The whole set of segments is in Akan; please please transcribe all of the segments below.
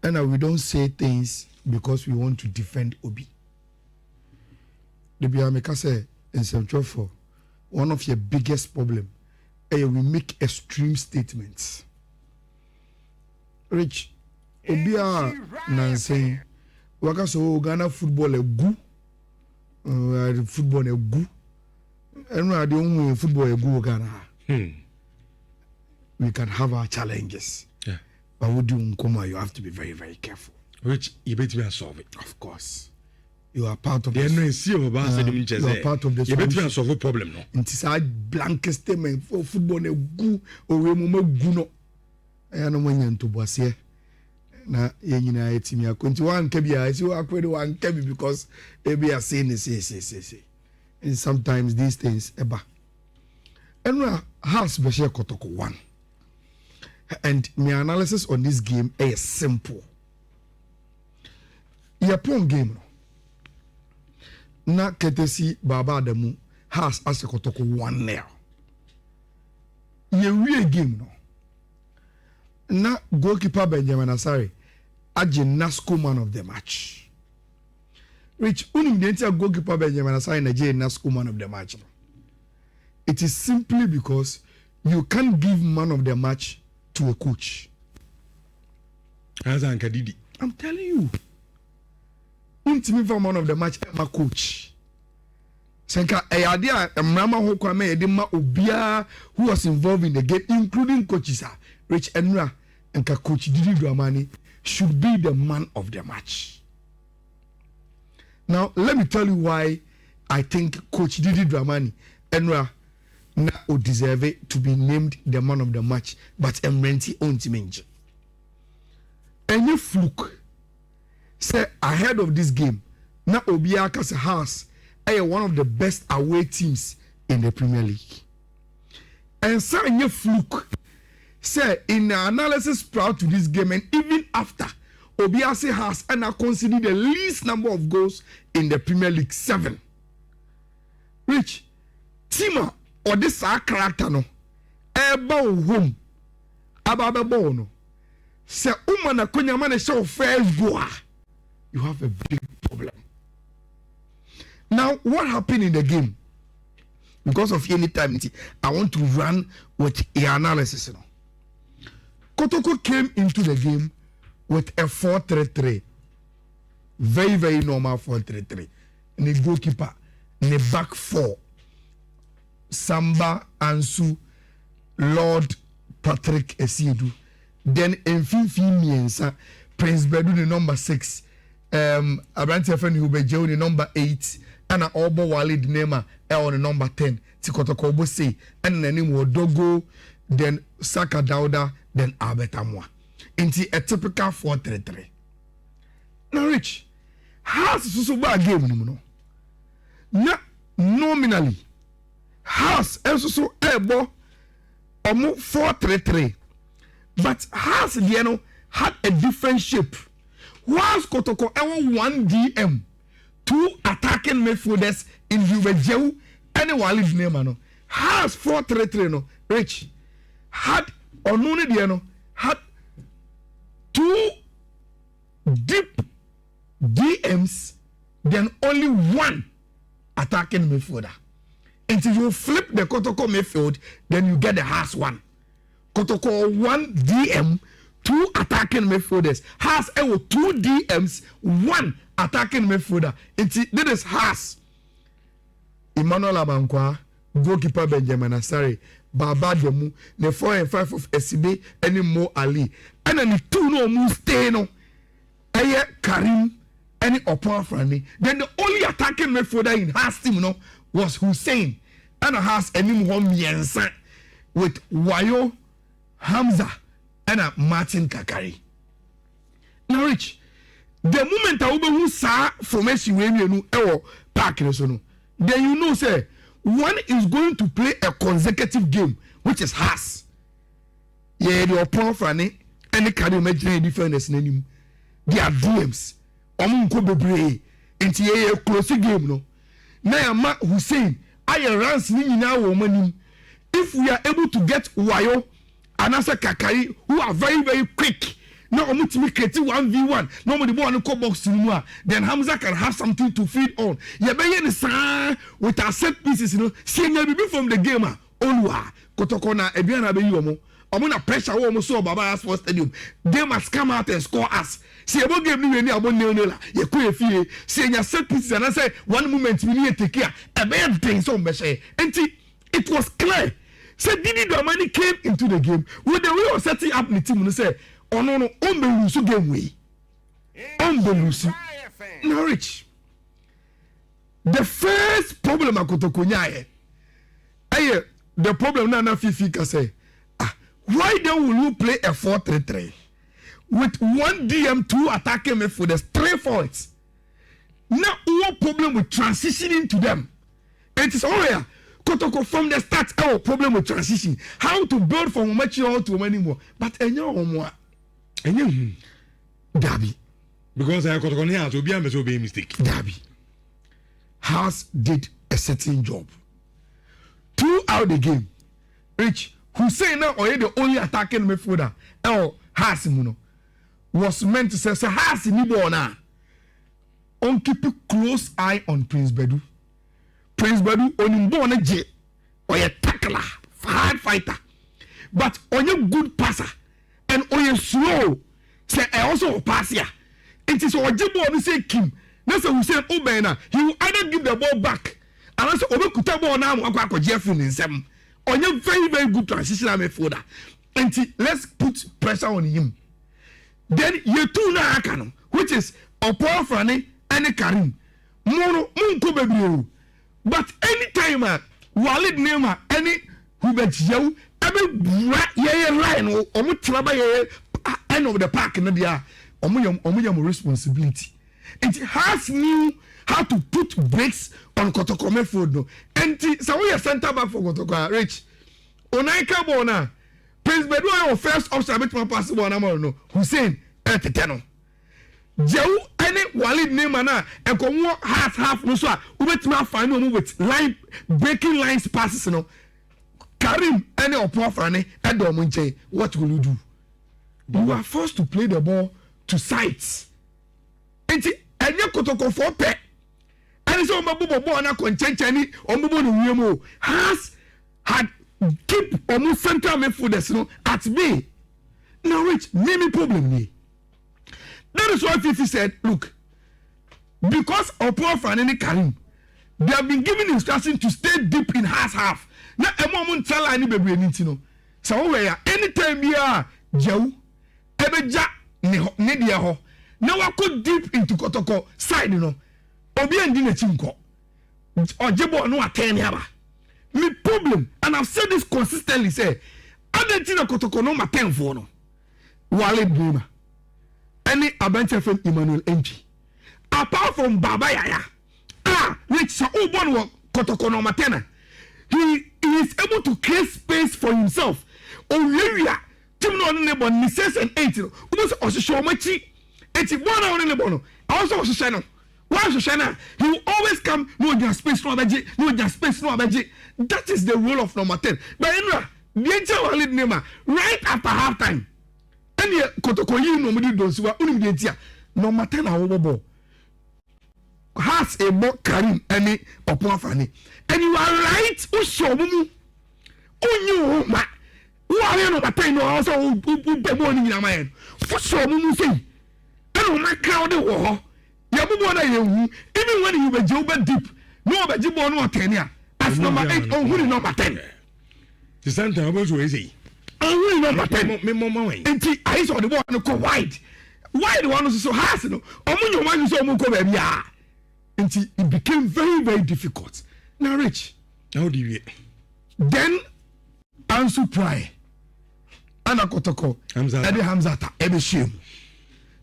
And we don't say things because we want to defend Obi. The Biameka say in Central for one of your biggest problem, we make extreme statements. Rich, Obi a Nancy, waka so Ghana football a gu, football a gu, and the only football a gu Ghana. We can have our challenges. Yeah. But what do you have to be very, very careful. Which you better solve it. Of course. You are part of the you are part of the you better solve a problem, no. It is a blank statement for football a gu or we no. I don't want to boss here. Na yenyina etimi akonti kebia esi akwedo wan kebi because ebi are saying say. And sometimes these things eba. And house be share Kotoko 1. And my analysis on this game is simple. Yapon game na ketesi baba adamu has as Kotoko 1-0. Ye game no. Na goalkeeper Benjamin Asare aje Nasco man of the match. Rich unim the entire goalkeeper Benjamin Asare na je Nasco man of the match. It is simply because you can't give man of the match to a coach. As Ankadidi. I'm telling you. Ultimate for man of the match my coach. Senka Ayadia Mrama Hokwame Edema Obia who was involved in the game, including coaches Rich Enra and Coach Didi Dramani should be the man of the match. Now let me tell you why I think Coach Didi Dramani Enra now deserve it to be named the man of the match, but Emrenti Ontimenji. Any fluke say ahead of this game, now Obiaka's house are one of the best away teams in the Premier League. And say any fluke say in the analysis prior to this game and even after, Obiase has and are considered the least number of goals in the Premier League, 7. Rich, Tima or this character no eba home ababa ball no se umana konya man show first goal you have a big problem. Now what happened in the game, because of any time I want to run with the analysis, you know. Kotoko came into the game with a 4-3-3, very, very normal 4-3-3, and the goalkeeper in the back 4, Samba, Ansu, Lord, Patrick, Esiedu. Then in Miensa, Prince Bedu the number 6, Abrante Fen Hubejo the number 8, and Obo Walid Nema on the number 10, Tikotoko Bose, and then Dogo, then Saka Dauda, then Albert Amwa. Into a typical 4-3-3. Now, Rich, how's so bad game? No, nominally. House also able 4-3-3, but House had a different shape. Whilst Kotoko one DM, 2 attacking midfielders in Juvejew and Walid Neymar. House 4-3-3 no Rich had only Diano had 2 deep DMs, then only 1 attacking midfielder. Until you flip the Kotoko midfield, then you get the Haas 1. Kotoko 1 DM, 2 attacking midfielders. Haas 2 DMs, 1 attacking midfielder. Until this is Haas. Emmanuel Abankwa, goalkeeper Benjamin Asare, Baba Demu, the 4 and 5 of SCB, and Mo Ali. And then the 2 no move stay no. Aye Karim, any Opon Franny. Then the only attacking midfielder in Haas team was Hussein. And has any Miensa with Wayo, Hamza, and Martin Kakari. Now, Rich, the moment I who saw formation when you know park, then you know, say, one is going to play a consecutive game, which is Haas. Yeah, the Opon Franny, and can you imagine any difference in him? They are DMs. Omunko Bebre, and a close game, no. Now, Hussein. If we are able to get Wayo and as a Kakari who are very, very quick. No, I'm to make it 1v1. Nobody want to come box anymore. Then Hamza can have something to feed on. You be in the sun with our set pieces, you know. Seeing you from the gamer. Olua, Kotoko na Ebiana be you mo. I'm gonna pressure almost so Baba Sports Stadium. They must come out and score us. See about game ni any about Neola. You could feel seeing your set pieces and I say one moment we need to take care. A bad thing so much. And it was clear. So Didi Domani came into the game with the way of setting up the team and say, oh no, unbelusu game way. Unbelusu. Now Rich. The first problem I could to the problem now Fifi can say, why don't you play a 4-3-3 with one DM, 2 attacking midfielders, 3 forwards? Now what problem with transitioning to them? It is all here. Kotoko from the start, our problem with transition. How to build from mature to many more. But more. Dabi. Because I got on here to be a mistake. Dabi. House did a certain job. Throughout the game, Rich, Hussein now the only attacking midfielder, Hasimuno, was meant to say, Hasimibona. On keep a close eye on Prince Bedu. Prince Bedu on born a J or a tackler, hard fighter, but on your good passer and on your slow, say also a passer. It is what Jimbo on say Kim. That's what we say Obena. He will either give the ball back and also Obekutabo now Wako Jeffrey in some on your very, very good transitional midfielder. And let's put pressure on him. Then you two na Akano, which is Opo Frane and Karim. Mono Munko Bebu. But anytime Walid Nema any who bet you every line or mutraba end of the park in the omuyam responsibility. It has knew how to put brakes on Kotoko Midfield no. And so we are center back for Kotoko Rich. Onaika Bona Prince Bedouin first option bit my pass one no Hussein Teteno. Jew any Walid name na and come half no so ubet ma find with line breaking lines passes no Karim any Opo Frane Edomunche. What will you do? You are forced to play the ball to sides. And you Kotoko for pet. And so my bubble boy na contenchani on bubble no has had keep almost central midfielders no at me. Now Rich, name problem me. That is why Fifi said, look, because of Paul Franene Karim, they have been given instruction to stay deep in half. Now, a moment tell any baby anything. So, anytime you are Joe, Ebeja, Nedia, now I go deep into Kotoko side, you know, Obi and Dinechinko, or Jebo no attend yaba. Me problem, and I've said this consistently, say, I don't think Kotoko no maten for no. Walid Bima. Any Abenche from Emmanuel Enchi. Apart from Baba Yaya, which so born Kotoko no matena, he is able to create space for himself. Olivia, Tim no nebo Nises and 8. Almost also show machi. 81 on the bono. Also Shana. Why Shana? He will always come. No just space, no budget. No just space, no budget. That is the role of number 10. But anyway, the entire lead name right after halftime. And yet, Kotoko, you know, we don't see what Unidia. Number 10, our ball has a more Karim any Opo Frane. And you are right, Ushomu. Oh, you, who are you number 10? Also, who put the morning in a man. What Shomu say? I don't like crowd the war. Yabubona, even when you were Joba deep, no, but you born 10 years. That's number 8, or who is number 10? The Santa was easy. Oh, number 10. And I saw the one go wide. Why the one is so hard? No, your mind is so much baby. And it became very, very difficult. Now, Rich, how do you? Then Ansu Pry, Anna Kotoko, Eddie Hamzata, Eddie Shim.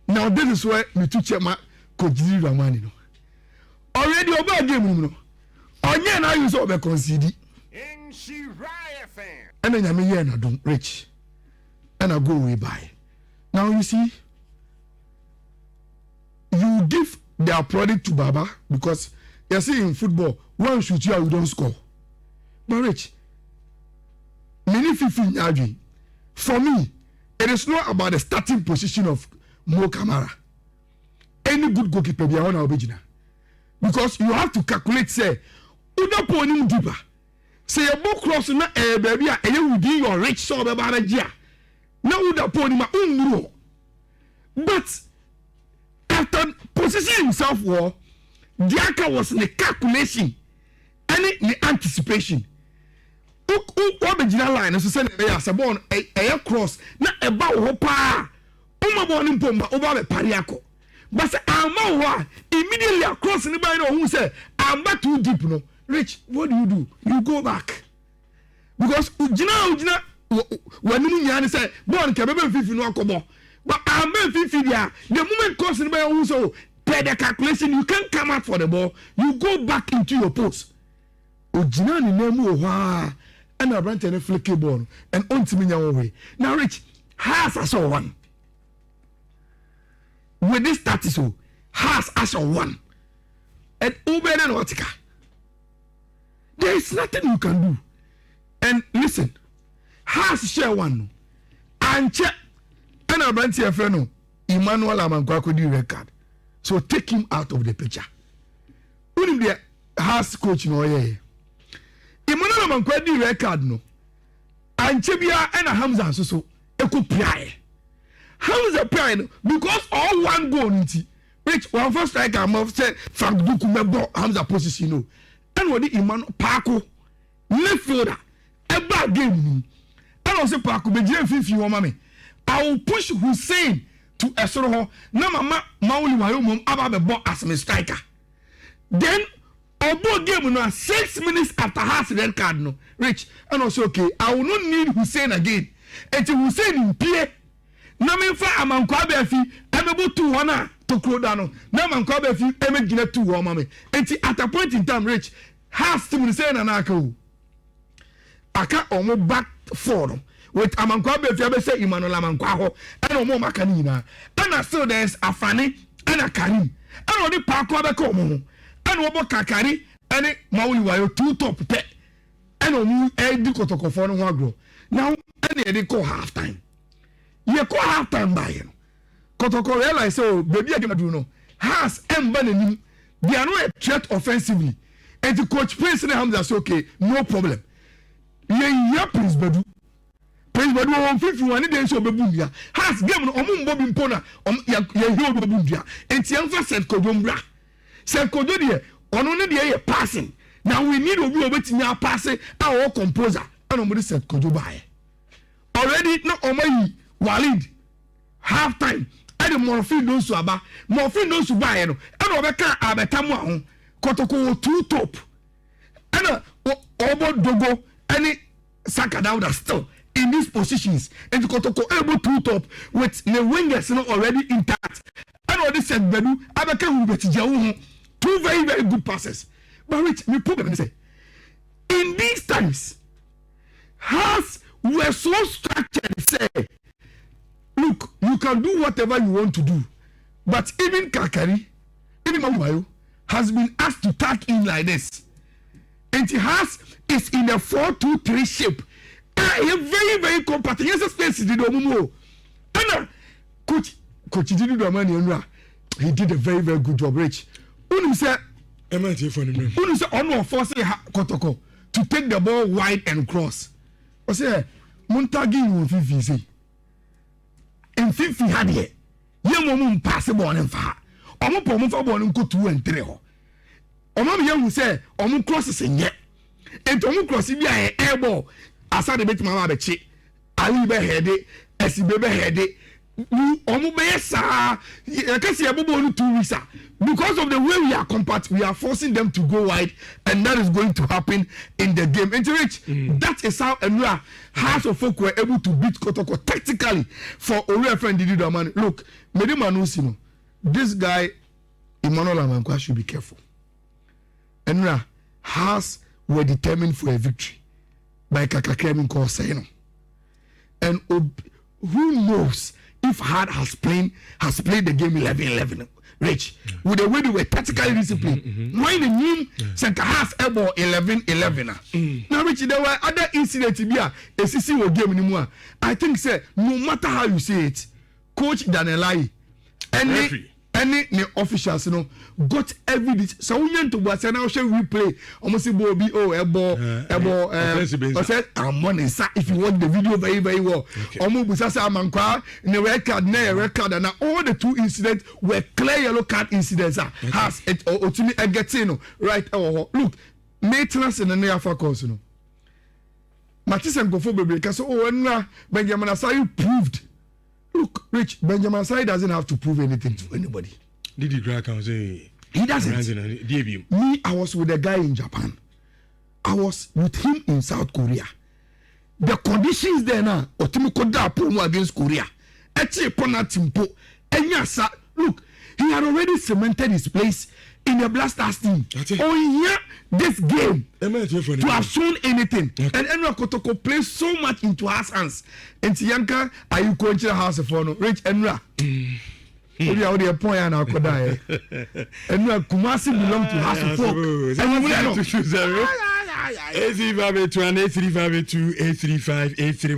Now, this is where me to check my Kojiri Ramani. No, already over game. No, onye na use over concede. Nhyira fan. And then I mean, yeah, don't Rich, and I go way by. Now you see, you give their product to Baba because you see in football, one shoot you don't score. But Rich, many 15 yard for me, it is not about the starting position of Mo Kamara. Any good goalkeeper be on our original. Because you have to calculate, say, Uda Ponim deeper. Say a book cross na baby, and you will be your rich so about a year. Now Uda Ponim, but after positioning himself, Diaka was in the calculation and the anticipation. What original line is to send a born a cross, not about Hopa, born in Pomba over the Pariaco. But I'm immediately across anybody who said, I'm not too deep, no. Rich, what do? You go back. Because Ujina, when you say, born can be 50 no come. But I'm 50 there. The moment crossing anybody who so per the calculation, you can't come out for the ball, you go back into your post. Ujina ni nemu wa. And I ran to the flicky ball and on to me away. Now, Rich has us all one. With this status, has us all one. And Uber and Watika. There is nothing you can do. And listen, has share one. And check. And I ran to your friend, Emmanuel Amankwako record. So take him out of the picture. Wouldn't be a house coach no yeah. Emmanuel Amankwako record no. And Chebia and a Hamza so eku pray. Hamza pray no because all one goal nti. Rich one first striker am say Frank Duku mebo Hamza position no. And what the Emmanuel Paco midfielder eba game. And also Paco be jire fifi wo mama. I will push Hussein to Esoro na mama Mauli wayo mom aba be bo as me striker. Then Obo game no 6 minutes after has red card no. Rich and also okay, I will not need Hussein again. Eti Hussein in play. Na me fa Amankwa be fi emebo 2-1 to close down. Na Amankwa be fi emegina 2-1 mama. Eti at a point in time Rich has to say na naka. Aka omo back four with Amankwa be fi be say Emmanuel Amankwa ho. And omo maka ni na. And still there's Afani and a Karim. And only Paco be ko omo. And Obo Kakari and Maui Wayo 2 top pet. And on Eddie Kotoko for no agro. Now, and they call half time. You call half time by him. Kotoko realize so, baby, I do know. Has and Banning, they are not a threat offensively. And the coach Prince and Hamza say, okay, no problem. Yeah, Prince Bedu. Prince Bedu on 51 days of Babundia. Has given Omum Bobin Pona, ya Babundia. And Tianfa said Kodombra. Said Kododia, on only the passing. Now we need to be able to passing our composer. And nobody said Kodobai. Already, not on my Walid. Half time. And the morphine knows to Abba. Morphine knows to buy. And over Abetamu. Kotoko 2 top. And Obo Dogo. Any Sakadauda still in these positions. And Kotoko able 2 top with the wingers already intact. And all this said Bedu. Abeka Ubetijawu. 2 very, very good passes. But Rich, the problem is, in these times, Hearts were so structured, say, look, you can do whatever you want to do. But even Kakari, even Mawayo, has been asked to tag in like this. And Hearts is in a 4-2-3 shape. Very, very compact. Yes, space did Omumo. And Coach Didi he did a very, very good job, Rich. Unu say ono force Kotoko to take the ball wide and cross. I say Muntagi won fifi say. En fifi had here. Ye mo pass the ball en fa. Omo po mo fa ball nko 2 and 3 ho. Omo me hu say omo cross senye. And omo cross bi air ball asa de bet mama be chi. Ali be heade, esibe be heade. Omo be sa kasi ebobo 2 weeks. Because of the way we are compact, we are forcing them to go wide, and that is going to happen in the game. And to Rich, that is how Nhyira Hearts of Folk were able to beat Kotoko tactically for Oriya friend Didi Damani. Look, Medimanusino, this guy Emmanuel Amankwa should be careful. Nhyira Hearts were determined for a victory by Kakakemi Koseno. And who knows if Hearts has played the game 11-11. Rich, with the way they were tactically disciplined. When the new center half about 11. Now, Rich, there were other incidents here. A CC will game anymore. I think, say, no matter how you say it, Coach Danelai, any officials, you know, got evidence. So we need to watch and now shall replay. Almost a ball, I'm on if you watch the video very, very well. Almost Busasa Mankwa, in the red card, and all the 2 incidents were clear yellow card incidents. Has it or to me a getino, right? Oh, look, maintenance in the near focus, you know. Matisse and Gofo because Benjamin Asai proved. Look, Rich, Benjamin Asai doesn't have to prove anything to anybody. Did he crack and say he doesn't? Me, I was with a guy in Japan. I was with him in South Korea. The conditions there now, Otimikoda promo against Korea. Echi Ponatimpo, Enyasa. Look, he had already cemented his place in the Blasters team. Oh yeah, this game to have shown anything. And Enra Kotoko plays so much into our hands. And Tiyanka, are you coaching the house of honor? Rich Enra. Maybe I would have point and Akodai. Enra Kumasi belong to House of Folk. And we know. 83582 83582 835 83.